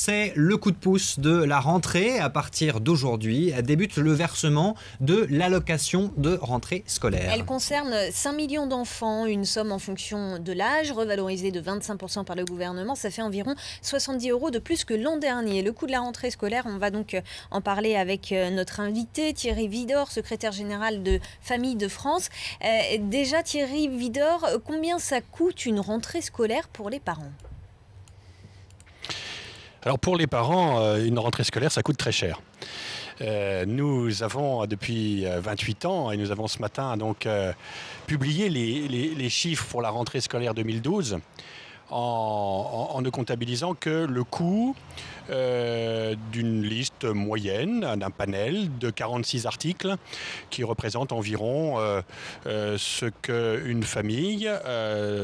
c'est le coup de pouce de la rentrée. À partir d'aujourd'hui, débute le versement de l'allocation de rentrée scolaire. Elle concerne 5 millions d'enfants, une somme en fonction de l'âge, revalorisée de 25% par le gouvernement. Ça fait environ 70 € de plus que l'an dernier. Le coût de la rentrée scolaire, on va donc en parler avec notre invité, Thierry Widor, secrétaire général de Famille de France. Déjà, Thierry Widor, combien ça coûte une rentrée scolaire pour les parents ? Alors pour les parents, une rentrée scolaire, ça coûte très cher. Nous avons depuis 28 ans, et nous avons ce matin donc publié les chiffres pour la rentrée scolaire 2012 en ne comptabilisant que le coût d'une liste moyenne, d'un panel de 46 articles qui représente environ ce qu'une famille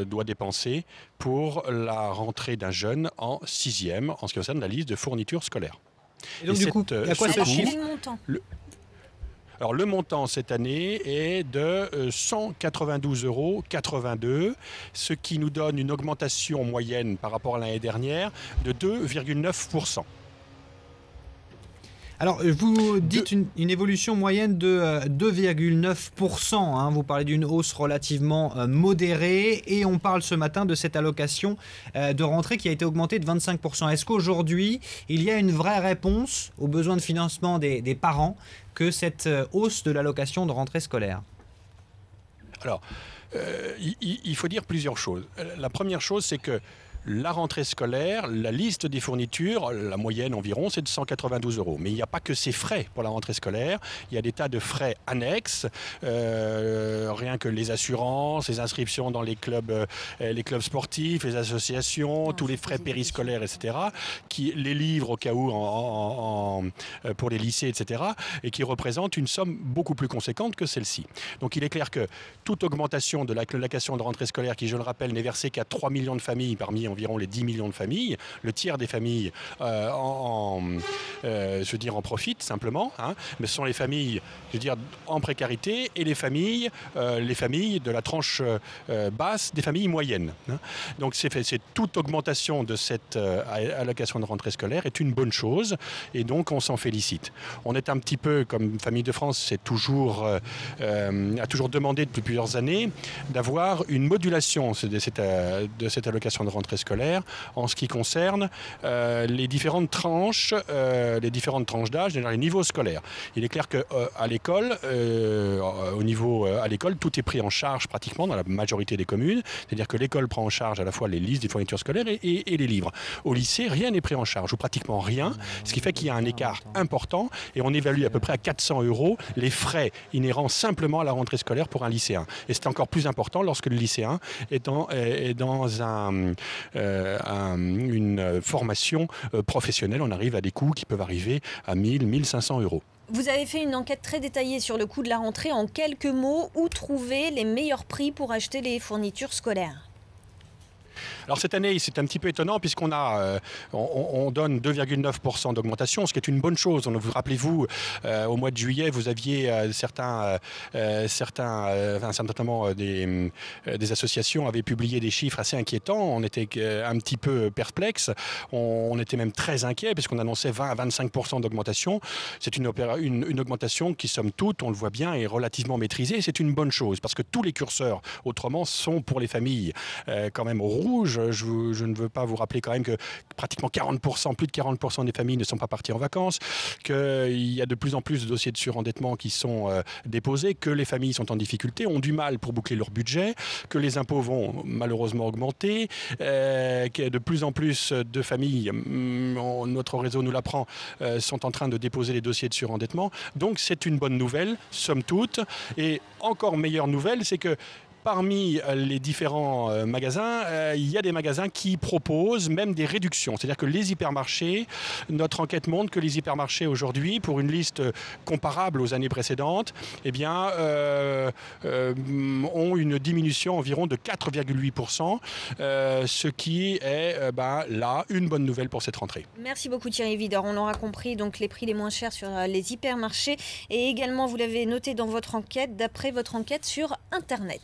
doit dépenser pour la rentrée d'un jeune en 6e en ce qui concerne la liste de fournitures scolaires. Et donc, du coup, il y a quoi ce chiffre ? Alors le montant cette année est de 192,82 €, ce qui nous donne une augmentation moyenne par rapport à l'année dernière de 2,9%. Alors, vous dites une évolution moyenne de 2,9%. Hein. Vous parlez d'une hausse relativement modérée et on parle ce matin de cette allocation de rentrée qui a été augmentée de 25%. Est-ce qu'aujourd'hui, il y a une vraie réponse aux besoins de financement des parents que cette hausse de l'allocation de rentrée scolaire ? Alors, il faut dire plusieurs choses. La première chose, c'est que la rentrée scolaire, la liste des fournitures, la moyenne environ, c'est de 192 €. Mais il n'y a pas que ces frais pour la rentrée scolaire. Il y a des tas de frais annexes, rien que les assurances, les inscriptions dans les clubs sportifs, les associations, tous les frais périscolaires, etc. Les livres au cas où pour les lycées, etc. Et qui représentent une somme beaucoup plus conséquente que celle-ci. Donc il est clair que toute augmentation de l'allocation de rentrée scolaire, qui je le rappelle n'est versée qu'à 3 millions de familles parmi environ les 10 millions de familles, le tiers des familles en profitent simplement, hein, mais ce sont les familles, en précarité et les familles de la tranche basse, des familles moyennes. Hein. Donc c'est toute augmentation de cette allocation de rentrée scolaire est une bonne chose et donc on s'en félicite. On est un petit peu, comme Famille de France, a toujours demandé depuis plusieurs années d'avoir une modulation de cette allocation de rentrée scolaire en ce qui concerne les différentes tranches d'âge dans les niveaux scolaires. Il est clair qu'à l'école, à l'école, tout est pris en charge pratiquement dans la majorité des communes. C'est-à-dire que l'école prend en charge à la fois les listes des fournitures scolaires et les livres. Au lycée, rien n'est pris en charge, ou pratiquement rien, ce qui fait qu'il y a un écart important et on évalue à peu près à 400 € les frais inhérents simplement à la rentrée scolaire pour un lycéen. Et c'est encore plus important lorsque le lycéen est dans une formation professionnelle. On arrive à des coûts qui peuvent arriver à 1 500 €. Vous avez fait une enquête très détaillée sur le coût de la rentrée. En quelques mots, où trouver les meilleurs prix pour acheter les fournitures scolaires ? Alors cette année, c'est un petit peu étonnant puisqu'on on donne 2,9% d'augmentation, ce qui est une bonne chose. Rappelez-vous, au mois de juillet, vous aviez certainement des associations avaient publié des chiffres assez inquiétants. On était un petit peu perplexe. On était même très inquiet puisqu'on annonçait 20 à 25% d'augmentation. C'est une augmentation qui, somme toute, on le voit bien, est relativement maîtrisée. C'est une bonne chose parce que tous les curseurs, autrement, sont pour les familles quand même au rouge. Je ne veux pas vous rappeler quand même que pratiquement 40%, plus de 40% des familles ne sont pas parties en vacances, qu'il y a de plus en plus de dossiers de surendettement qui sont déposés, que les familles sont en difficulté, ont du mal pour boucler leur budget, que les impôts vont malheureusement augmenter, que de plus en plus de familles, notre réseau nous l'apprend, sont en train de déposer les dossiers de surendettement. Donc c'est une bonne nouvelle, somme toute. Et encore meilleure nouvelle, c'est que parmi les différents magasins, il y a des magasins qui proposent même des réductions. C'est-à-dire que les hypermarchés, notre enquête montre que les hypermarchés aujourd'hui, pour une liste comparable aux années précédentes, ont une diminution environ de 4,8%, ce qui est là une bonne nouvelle pour cette rentrée. Merci beaucoup Thierry Widor. On aura compris donc les prix les moins chers sur les hypermarchés et également, vous l'avez noté dans votre enquête, d'après votre enquête sur Internet.